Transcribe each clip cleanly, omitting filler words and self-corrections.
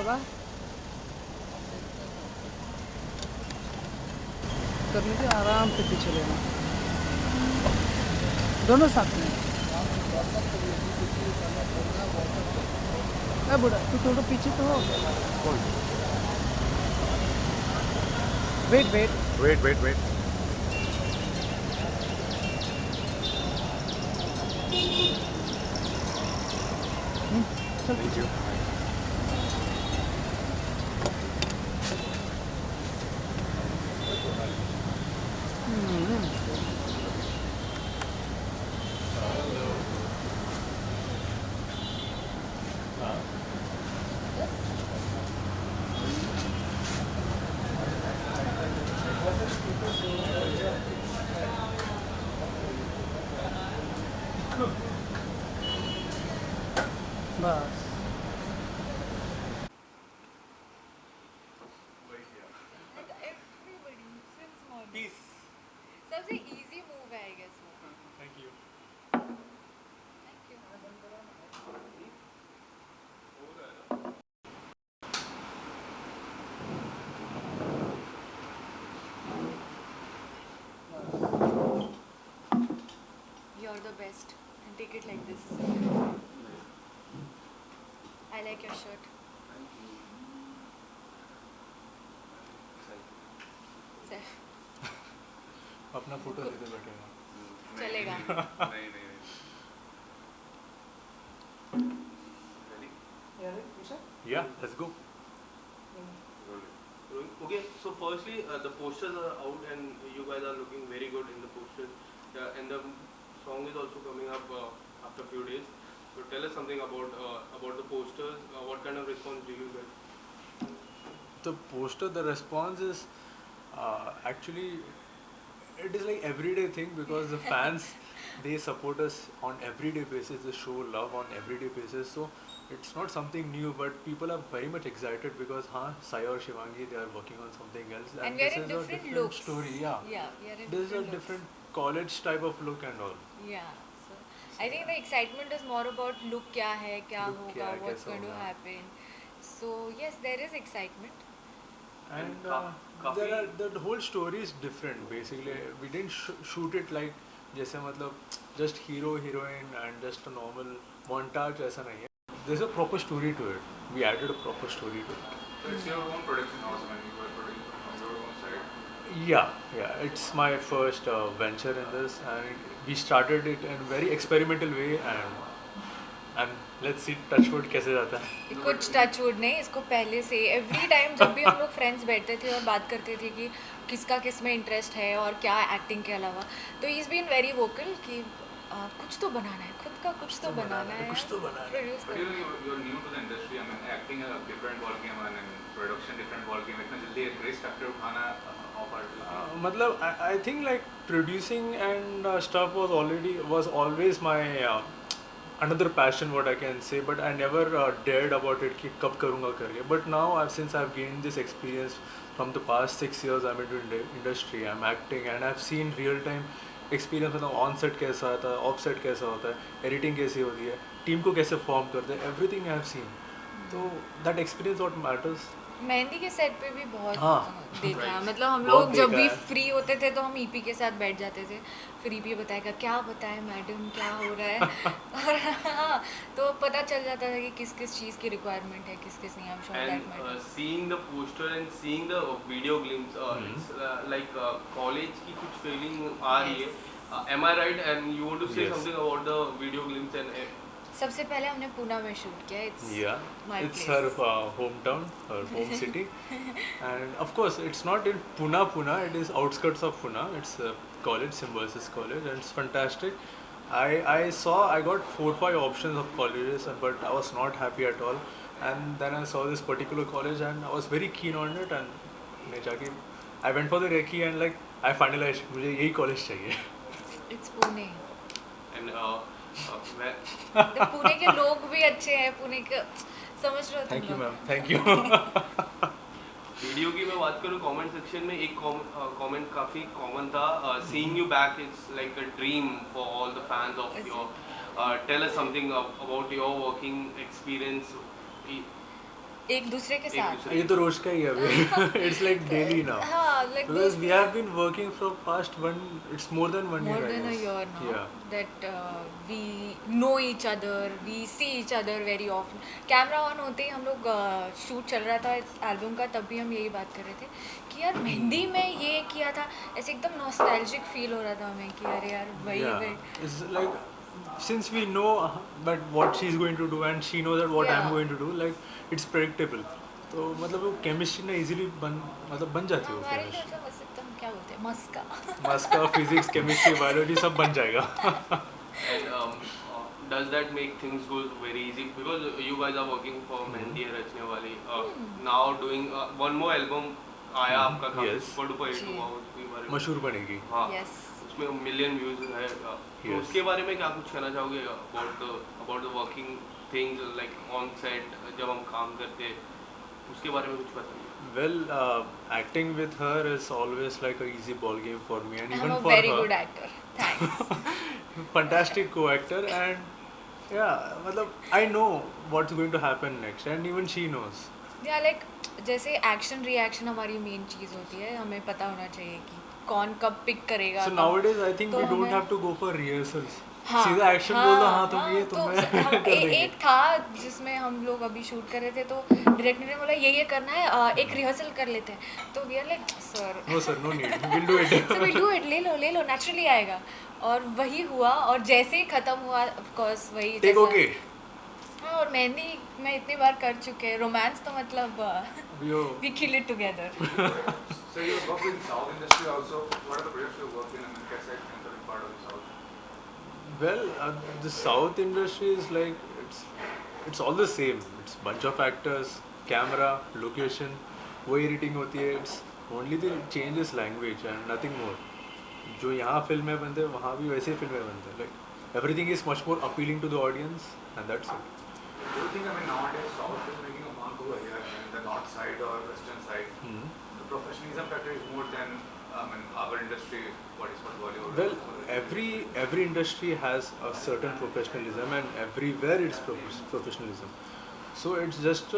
ज़्यादा करने के आराम से पीछे लेना, दोनों साथ में। बुढ़ा तू थोड़ा पीछे तो हो। Wait wait wait wait wait. चल थैंक यू। बस Everybody since morning. पीस। सबसे easy move है I guess वो. Thank you. Thank you. You're the best and take it like this. I like your shirt. Sir, अपना photo लेते बैठेगा। चलेगा. नहीं नहीं या let's go. Okay, so firstly, the posters are out and you guys are looking very good in the posters. And the song is also coming up after a few days. So tell us something about the posters. What kind of response do you get? The poster, the response is actually it is like everyday thing because the fans they support us on everyday basis. They show love on everyday basis. So it's not something new, but people are very much excited because Sai or Shivangi they are working on something else, And we are this in is a different different looks. story. Yeah, Yeah, we are in this is a different looks. different college type of look and all. Yeah. So I think the excitement is more about look क्या है, क्या Look होगा, क्या है, what's कैसा going to होगा. happen. So yes, there is excitement. And काफी there are the whole story is different basically. We didn't shoot it like जैसे मतलब just hero heroine and just a normal montage ऐसा नहीं है. There's a proper story to it. We added a proper story to it. So it's your own production house when you were producing from your own side. Yeah, it's my first venture in this, and we started it in a very experimental way, and let's see touchwood कैसे जाता है. कुछ touch wood नहीं, इसको पहले से every time जब भी हम लोग फ्रेंड्स बैठते थे और बात करते थे कि किसका किस में इंटरेस्ट है और क्या एक्टिंग के अलावा, तो he is been very vocal कि कुछ तो बनाना है, खुद का कुछ तो बनाना है, कुछ तो बनाना है. Produce But you know, you're new to the industry. I mean, acting is a different ball game and production different ball game. इतना जल्दी एक race factor उठाना off artist. मतलब I think like producing and stuff was always my another passion what I can say, but I never dared about it कि कब करूँगा करके. But now since I've gained this experience from the past 6 years I'm into industry, I'm acting and I've seen real time experience मतलब on set कैसा आता है, off set कैसा होता है, editing कैसी होती है, team को कैसे form करते हैं, everything I have seen. तो that experience what matters. Mehndi के सेट पे भी बहुत हाँ. देखा, Right. मतलब हम बहुत लोग जब देखा भी है. फ्री होते थे तो हम ईपी के साथ बैठ जाते थे, फिर ईपी बताएगा क्या बताएं मैडम क्या हो रहा है और हाँ, तो पता चल जाता था कि किस किस चीज़ की रिक्वायरमेंट है, किस किस नहीं. I'm sure that And matters. seeing the poster and seeing the video glimpse, it's like college की कुछ feeling आ रही है. Yes. Am I right? And you want to say Yes. something about the video glimpse and सबसे पहले हमने पूना में shoot किया. Yeah, my it's place. her hometown, her home city, and of course it's not in Pune. It is outskirts of Pune. It's a college, Symbiosis College, and it's fantastic. I got 4-5 options of colleges, but I was not happy at all. And then I saw this particular college, and I was very keen on it. And I went for the recce, and like I finalized, मुझे यही college चाहिए. It's Pune. and तो पुणे के लोग भी अच्छे हैं, पुणे के समझ रहे हो तुम Thank you, लोग. ma'am. Thank you. वीडियो की मैं बात करूँ कमेंट सेक्शन में एक कमेंट काफ़ी कॉमन था. Seeing you back it's like a dream for all the fans of Is your. Tell us something about your working experience. एक दूसरे के एक साथ दूसरे ये तो रोज का ही है अभी इट्स लाइक डेली नाउ हाँ like because those we have been working for past it's more than one more year I than a guess. year now Yeah. that we know each other, we see each other very often. Camera on होते ही हम लोग shoot चल रहा था इस album का, तब भी हम यही बात कर रहे थे कि यार मेहंदी में ये किया था, ऐसे एकदम नॉस्टैल्जिक फील हो रहा था हमें कि अरे यार वही Yeah, वही it's like since we know but what she's going to do and she knows that what I'm Yeah. going to do, like it's predictable. तो मतलब वो केमिस्ट्री ना इजीली बन जाती है वो हमारे लिए केमिस्ट्री मतलब बस एकदम क्या बोलते हैं मस्का मास का फिजिक्स केमिस्ट्री बायोलॉजी सब बन जाएगा And does that make things go very easy? Because you guys are working for Mehndi Rachne Wali. Now doing one more album आया आपका काफी Yes. सुपर डुपर हिट जी। हुआ उसके बारे में मशहूर बनेगी हाँ Yes. उसमें मिलियन व्यूज है तो Yes. उसके बारे में क्या कुछ कहना चाहोगे about the working things like on set जब हम काम करते उसके बारे में कुछ बताइए well acting with her is always like a easy ball game for me and I'm even a for very her good actor. Thanks. fantastic co-actor and yeah मतलब I know what's going to happen next and even she knows या like जैसे action reaction हमारी main चीज़ होती है, हमें पता होना चाहिए कि कौन कब पिक करेगा so कब- nowadays I think तो we don't हमें- have to go for rehearsals हाँ, सीधा एक्शन बोल दो हाँ तुम ये तो तुम मैं हम कर देंगे एक था जिसमें हम लोग अभी शूट कर रहे थे, तो डायरेक्टर ने बोला ये करना है, एक रिहर्सल कर लेते हैं, तो we are like sir no sir no need we'll do it so we'll do it, ले लो नेचुरली आएगा, और वही हुआ, और जैसे ही खत्म हुआ ऑफ कोर्स वही take जैसा- okay हाँ, और मेहंदी मैं इतनी बार कर चुके हैं, रोमांस तो मतलब yo we kill it together So you work in South industry also. What are the projects you work in and कैसे enter in part of the South? well the South industry is like it's all the same it's bunch of actors camera location वो editing होती है it's only the change is language and nothing more जो यहाँ फिल्में बनते हैं वहाँ भी वैसे ही फिल्में बनते हैं like everything is much more appealing to the audience and that's it Do you think nowadays South is making a mark over here in the north side or western side? The professionalism factor is more than our industry. What is called Bollywood? well every industry has a certain professionalism and everywhere it's professionalism so it's just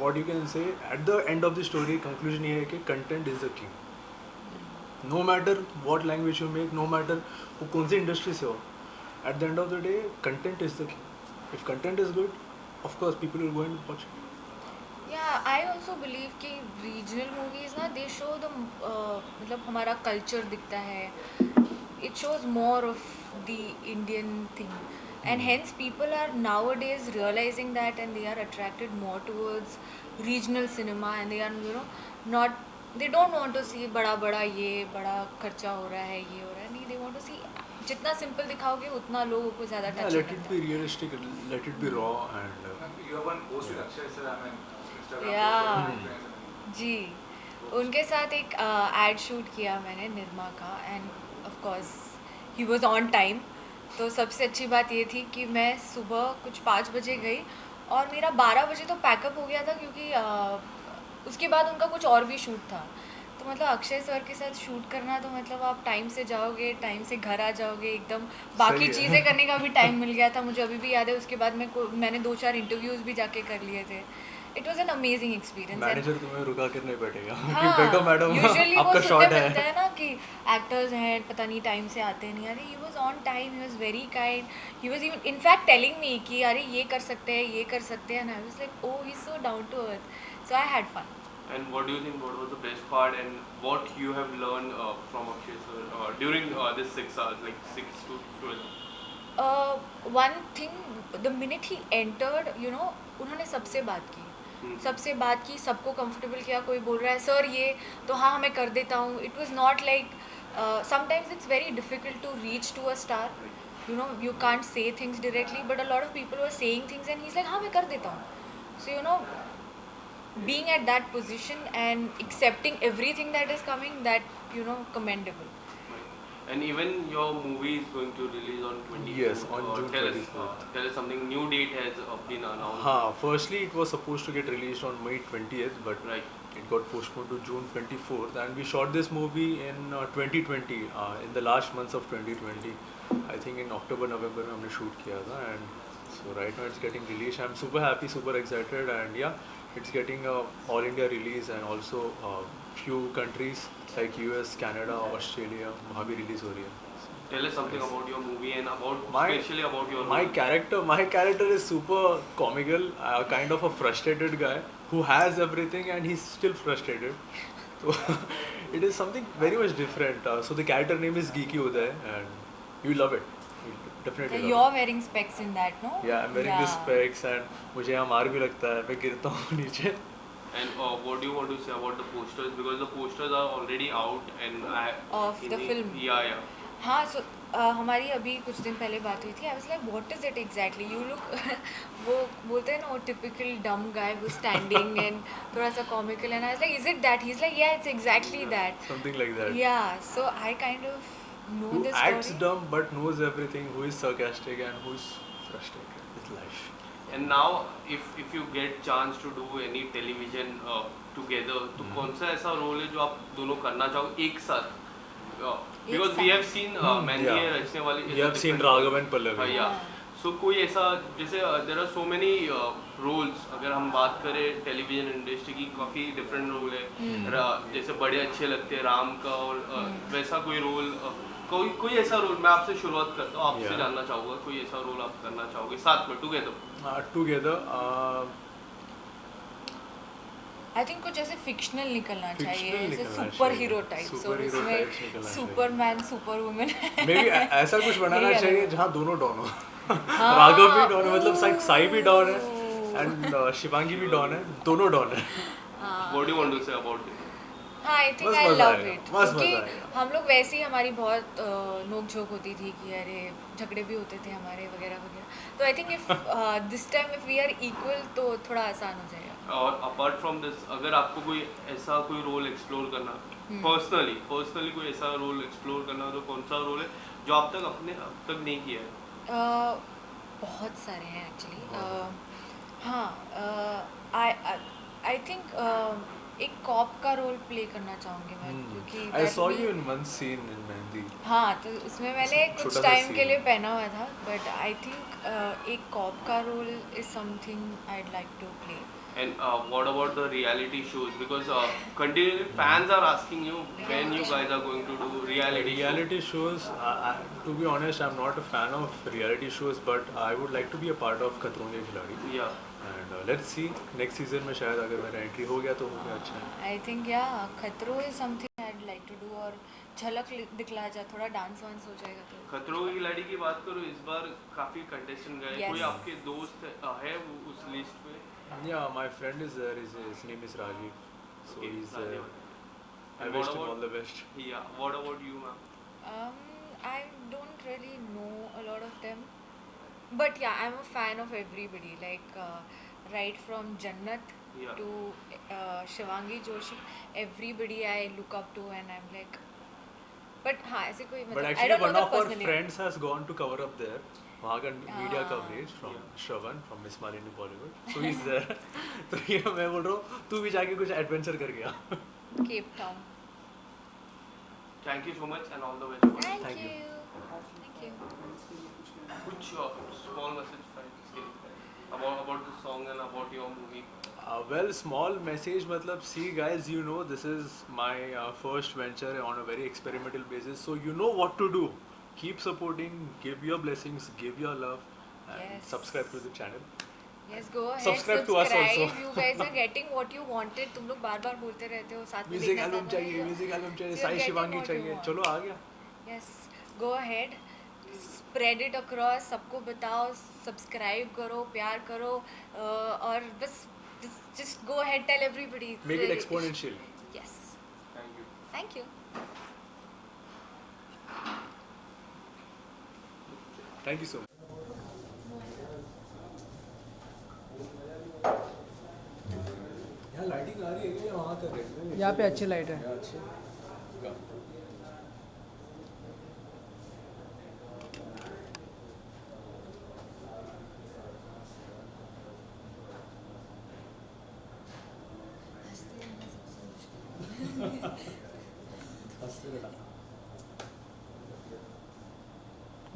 what you can say at the end of the story conclusion ये है कि content is the king no matter what language you make no matter वो कौन सी industry से हो at the end of the day content is the king if content is good of course people will go and watch it Yeah, I also believe कि regional movies ना they show the मतलब हमारा culture दिखता है, it shows more of the Indian thing, and hence people are nowadays realizing that and they are attracted more towards regional cinema and they are not they don't want to see बड़ा ये बड़ा खर्चा हो रहा है ये हो रहा है, नहीं they want to see जितना सिंपल दिखाओगे उतना लोगों को ज़्यादा yeah, touch let it be realistic let it be raw and You have one post with Akshay sir. Instagram. Yeah. post. जी, उनके साथ एक एड शूट किया मैंने निर्मा का, end of course he was on time. तो सबसे अच्छी बात ये थी कि मैं सुबह कुछ 5 बजे गई और मेरा 12 बजे तो पैकअप हो गया था, क्योंकि उसके बाद उनका कुछ और भी शूट था। तो मतलब अक्षय सर के साथ शूट करना तो मतलब आप टाइम से जाओगे, टाइम से घर आ जाओगे एकदम। बाकी सही है। चीज़ें करने का भी टाइम मिल गया था मुझे, अभी भी याद है। उसके बाद मैंने 2-4 इंटरव्यूज़ भी जाके कर लिए थे। It was an amazing experience. Manager तुम्हें रुका कर नहीं बैठेगा कि हाँ, बैठो मैडम यूजुअली वो आपका सुनने शॉट मिलता है। है ना कि एक्टर्स हैं पता नहीं टाइम से आते नहीं आते। He was on time, he was very kind, he was even in fact telling me कि अरे ये कर सकते हैं, ये कर सकते हैं। And I was like oh he is so down to earth, so I had fun. And what do you think? What was the best part, and what you have learned from Akshay sir during this 6 hours, like 6 to 12? One thing, the minute he entered उन्होंने सबसे बात की, सबसे बात की, सबको comfortable किया। कोई बोल रहा है सर ये, तो हाँ मैं कर देता हूँ। It was not like sometimes it's very difficult to reach to a star, you can't say things directly, but a lot of people were saying things and he's like हाँ मैं कर देता हूँ। So being at that position and accepting everything that is coming, that commendable. And even your movie is going to release on 20th. Yes, on June tell 24th. Tell us something. New date has been announced. हाँ, firstly it was supposed to get released on May 20th, but Right. it got postponed to June 24th, and we shot this movie in 2020, in the last months of 2020. I think in October, November में हमने shoot किया था, and so right now it's getting released. I'm super happy, super excited, and yeah, it's getting a all India release and also few countries like US, Canada, Australia वहाँ भी release हो रही है. Tell us something about your movie and about My- especially about your My role. character is super comical, kind of a frustrated guy who has everything and he's still frustrated. So it is something very much different. So the character name is Geeky Uday, and you love it. You definitely love You're it. wearing specs in that, no? Yeah, I'm wearing these specs and मुझे यहाँ मार भी लगता है, मैं गिरता हूँ नीचे. And what do you want to say about the posters? Because the posters are already out and Of the film. Yeah. हाँ, so हमारी अभी कुछ दिन पहले बात हुई थी. I was like, what is it exactly? You look वो बोलते हैं ना वो typical dumb guy who's standing and थोड़ा सा comical, and I was like, is it that? He's like, yeah, it's exactly that. Something like that. Yeah, so I kind of know Who the acts story. dumb but knows everything, who is sarcastic and who is frustrated with life. And now if you get chance to do any television together, तो कौन सा ऐसा role है जो आप दोनों करना चाहो एक साथ? Because we have seen mehndi Yeah. है रचने वाली. You have seen Raghav and Pallavi. Yeah. So कोई ऐसा जैसे there are so many roles. अगर हम बात करें टेलीविजन इंडस्ट्री की काफ़ी डिफरेंट रोल है. जैसे बड़े अच्छे लगते हैं राम का और वैसा कोई रोल कोई ऐसा रोल मैं आपसे शुरुआत करता हूँ आपसे Yeah. जानना चाहूँगा कोई ऐसा रोल आप करना चाहोगे साथ में टुगेदर. Together, आई थिंक कुछ ऐसे फिक्शनल निकलना Fictional चाहिए, जैसे निकलना सुपर चाहिए. Hero type. सो Superhero उसमें types निकलना चाहिए. सुपरमैन सुपर वुमेन maybe ऐसा कुछ बनाना यही चाहिए अलग. जहाँ दोनों डॉन हो. हाँ, राघव भी डॉन है, मतलब साई भी डॉन है एंड शिवांगी भी डॉन है, दोनों डॉन है. What do you want to say about it? हाँ, आई थिंक बस आई मजा लव आएगा, इट. बस क्योंकि मजा आएगा. हम लोग वैसे ही हमारी बहुत नोक झोंक होती थी कि अरे झगड़े भी होते थे हमारे वगैरह वगैरह. तो I think if this time if we are equal तो थोड़ा आसान हो जाएगा. और अपार्ट फ्रॉम दिस अगर आपको कोई ऐसा कोई रोल एक्सप्लोर करना पर्सनली कोई ऐसा रोल एक्सप्लोर करना तो कौन सा रोल है जो आप तक अब तक नहीं किया है? बहुत सारे हैं एक्चुअली. हाँ, आई थिंक एक कॉप का रोल प्ले करना चाहूँगी मैं, क्योंकि I that saw will- you in one scene in mehndi. हाँ, तो उसमें मैंने छोटा कुछ सा टाइम scene के लिए है. पहना हुआ था, बट आई थिंक एक कॉप का role is something I'd like to play. And what about the reality shows? Because continually fans are asking you when you guys are going to do reality shows, to be honest, I'm not a fan of reality shows, but I would like to be a part of खतरों के खिलाड़ी. Yeah. And let's see, next season में शायद अगर मेरा entry हो गया तो हो गया अच्छा है. आई थिंक या Khatron is something I'd like to do, और झलक दिखला जा, थोड़ा डांस वांस हो जाएगा तो. खतरों की खिलाड़ी की बात करो इस बार काफी कंटेस्टेंट गए. Yes. कोई आपके दोस्त है वो उस लिस्ट में? Yeah, my friend is there. His name is Rajiv. So Okay, he's Rajiv. I And wish what him about- all the best. Yeah. What about you, ma'am? I don't really know a lot of them, but yeah, I'm a fan of everybody. Like right from Jannat Yeah. to Shivangi Joshi, everybody I look up to, and I'm like, but हाँ ऐसे कोई But मतलब I actually, don't know one them of our personally. friends has gone to cover up there. वहाँ का media Ah. coverage from Yeah. Shravan from Miss Malini Bollywood. So he's there. तो ये मैं बोल रहा हूँ तू भी जाके कुछ adventure कर गया. Cape Town. Thank you so much and all the best. Thank Thank you. you. Thank you. कुछ small message about the song and about your movie. Well, small message मतलब see guys, you know this is my first venture on a very experimental basis, so you know what to do. Keep supporting, give your blessings, give your love, and Yes. subscribe to the channel. Yes, go ahead. Subscribe to us also. You guys are getting what you wanted. तुम लोग बार-बार बोलते रहते हो साथ में Music देखना album साथ में चाहिए, देखना. music album चाहिए, So you're Sai getting Shivangi what you चाहिए. want. चलो आ गया. Yes, go ahead. Spread it across. सबको बताओ, subscribe करो, प्यार करो, और बस just go ahead, tell everybody. Make it exponential. Yes. Thank you. Thank you. Thank you so much. यहाँ लाइटिंग आ रही है क्या वहाँ कर रहे हैं? यहाँ पे अच्छी लाइट है. अच्छे.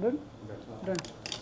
Done? Done.